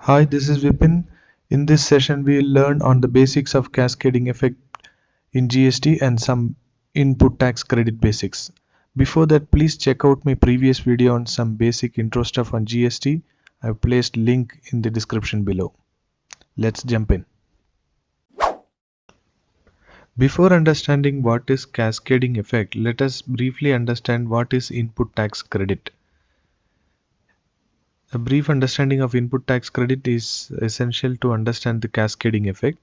Hi, this is Vipin. In this session, we will learn on the basics of cascading effect in GST and some input tax credit basics. Before that, please check out my previous video on some basic intro stuff on GST. I've placed link in the description below. Let's jump in. Before understanding what is cascading effect, let us briefly understand what is input tax credit. A brief understanding of input tax credit is essential to understand the cascading effect.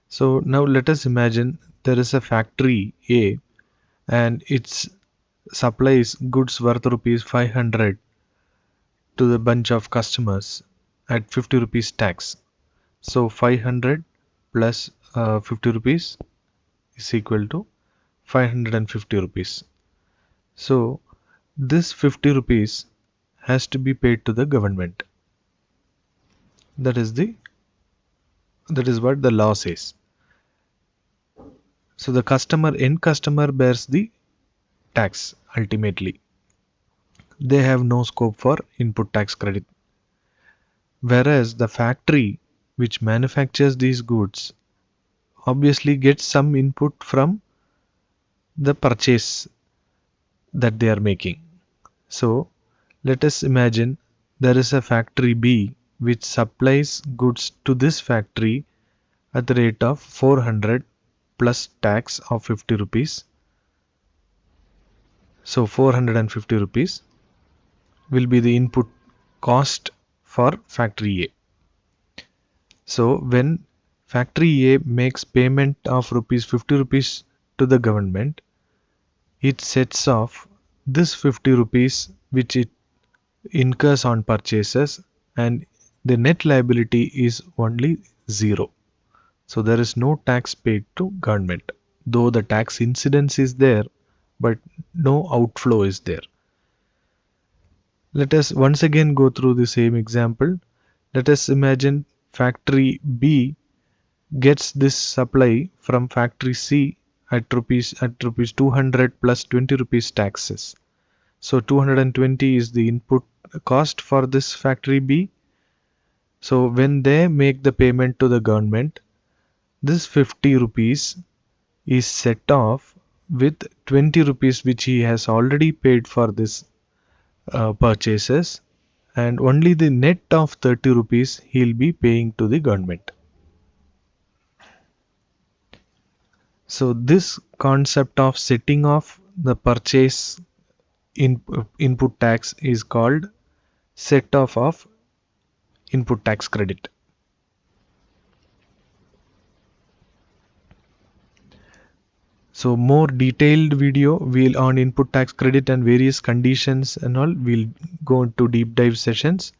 So now let us imagine there is a factory A and its supplies goods worth rupees 500 to the bunch of customers at 50 rupees tax. So 500 plus 50 rupees is equal to 550 rupees. So this 50 rupees has to be paid to the government. That is what the law says. So the end customer bears the tax ultimately. They have no scope for input tax credit. Whereas the factory which manufactures these goods obviously gets some input from the purchase that they are making. So let us imagine there is a factory B which supplies goods to this factory at the rate of 400 plus tax of 50 rupees. So 450 rupees will be the input cost for factory A. So when factory A makes payment of rupees 50 rupees to the government, it sets off this 50 rupees which it incurs on purchases, and the net liability is only 0. So there is no tax paid to government, though the tax incidence is there, but no outflow is there. Let us once again go through the same example. Let us imagine factory B gets this supply from factory C at rupees 200 plus 20 rupees taxes. So 220 is the input cost for this factory B. So when they make the payment to the government, this 50 rupees is set off with 20 rupees which he has already paid for this purchases, and only the net of 30 rupees he'll be paying to the government. So this concept of setting off the purchase input tax is called set off of input tax credit. So more detailed video will on input tax credit and various conditions and all, we'll go into deep dive sessions.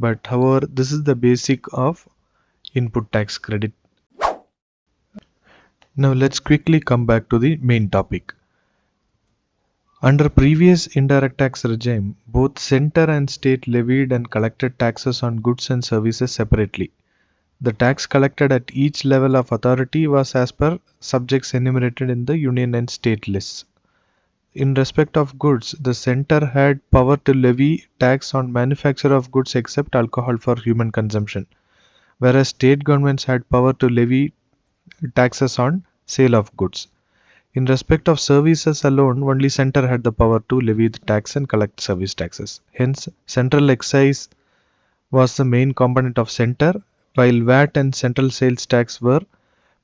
But however, this is the basic of input tax credit. Now let's quickly come back to the main topic. Under previous indirect tax regime, both center and state levied and collected taxes on goods and services separately. The tax collected at each level of authority was as per subjects enumerated in the union and state lists. In respect of goods, the center had power to levy tax on manufacture of goods except alcohol for human consumption, whereas state governments had power to levy taxes on sale of goods. In respect of services alone, only center had the power to levy the tax and collect service taxes. Hence, central excise was the main component of center, while VAT and central sales tax were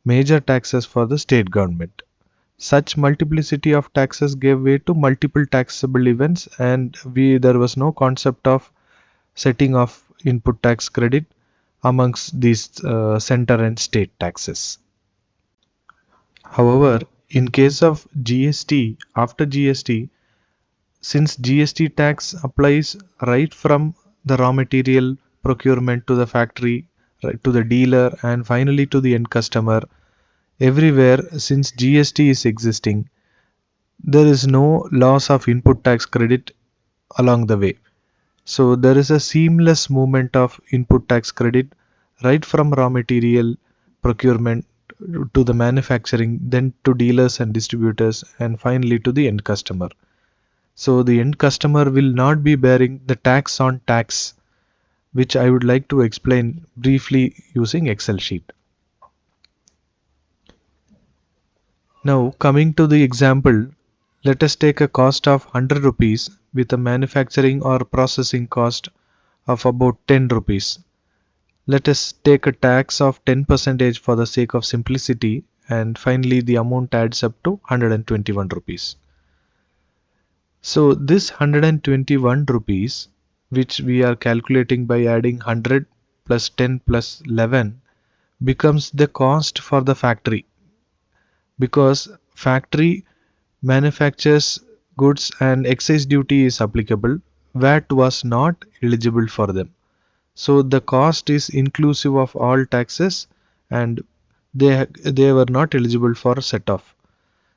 major taxes for the state government. Such multiplicity of taxes gave way to multiple taxable events, and there was no concept of setting of input tax credit amongst these center and state taxes. However, in case of GST, after GST, since GST tax applies right from the raw material procurement to the factory, right to the dealer, and finally to the end customer, everywhere since GST is existing, there is no loss of input tax credit along the way. So there is a seamless movement of input tax credit right from raw material procurement to the manufacturing, then to dealers and distributors, and finally to the end customer. So the end customer will not be bearing the tax on tax which I would like to explain briefly using Excel sheet. Now coming to the example, let us take a cost of 100 rupees with a manufacturing or processing cost of about 10 rupees. Let us take a tax of 10% for the sake of simplicity, and finally the amount adds up to 121 rupees. So this 121 rupees, which we are calculating by adding 100 plus 10 plus 11, becomes the cost for the factory, because factory manufactures goods and excise duty is applicable. VAT was not eligible for them. So the cost is inclusive of all taxes, and they were not eligible for set off.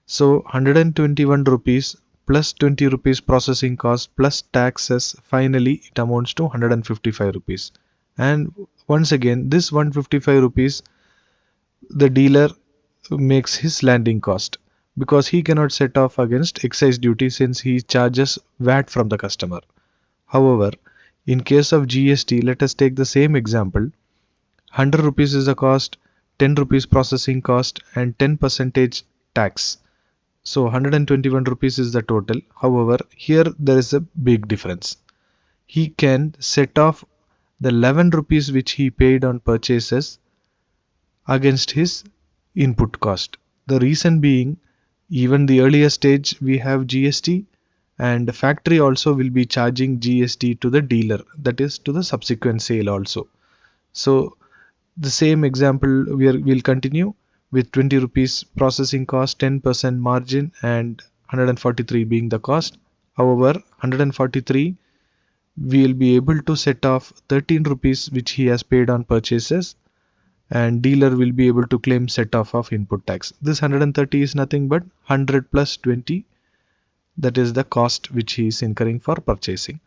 So 121 rupees plus 20 rupees processing cost plus taxes, finally it amounts to 155 rupees. And once again, this 155 rupees the dealer makes his landing cost, because he cannot set off against excise duty since he charges VAT from the customer. However, in case of GST, let us take the same example. 100 rupees is the cost, 10 rupees processing cost, and 10 percentage tax. So 121 rupees is the total. However, here there is a big difference. He can set off the 11 rupees which he paid on purchases against his input cost. The reason being, even the earlier stage we have GST, and the factory also will be charging GST to the dealer, that is to the subsequent sale also. So the same example we'll continue with 20 rupees processing cost, 10% margin, and 143 being the cost. However, 143 we'll be able to set off 13 rupees which he has paid on purchases, and dealer will be able to claim set off of input tax. This 130 is nothing but 100 plus 20, that is the cost which he is incurring for purchasing.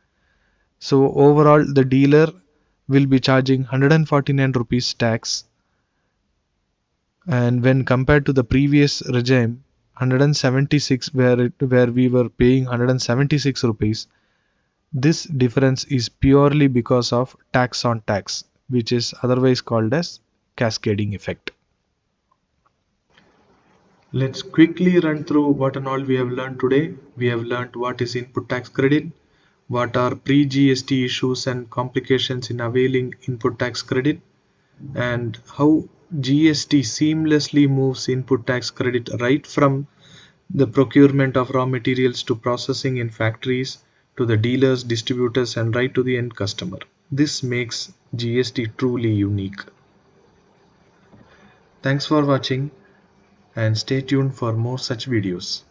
So overall the dealer will be charging 149 rupees tax, and when compared to the previous regime 176, where we were paying 176 rupees, this difference is purely because of tax on tax, which is otherwise called as cascading effect. Let's quickly run through what and all we have learned today. We have learned what is input tax credit, what are pre-GST issues and complications in availing input tax credit, and how GST seamlessly moves input tax credit right from the procurement of raw materials to processing in factories to the dealers, distributors, and right to the end customer. This makes GST truly unique. Thanks for watching and stay tuned for more such videos.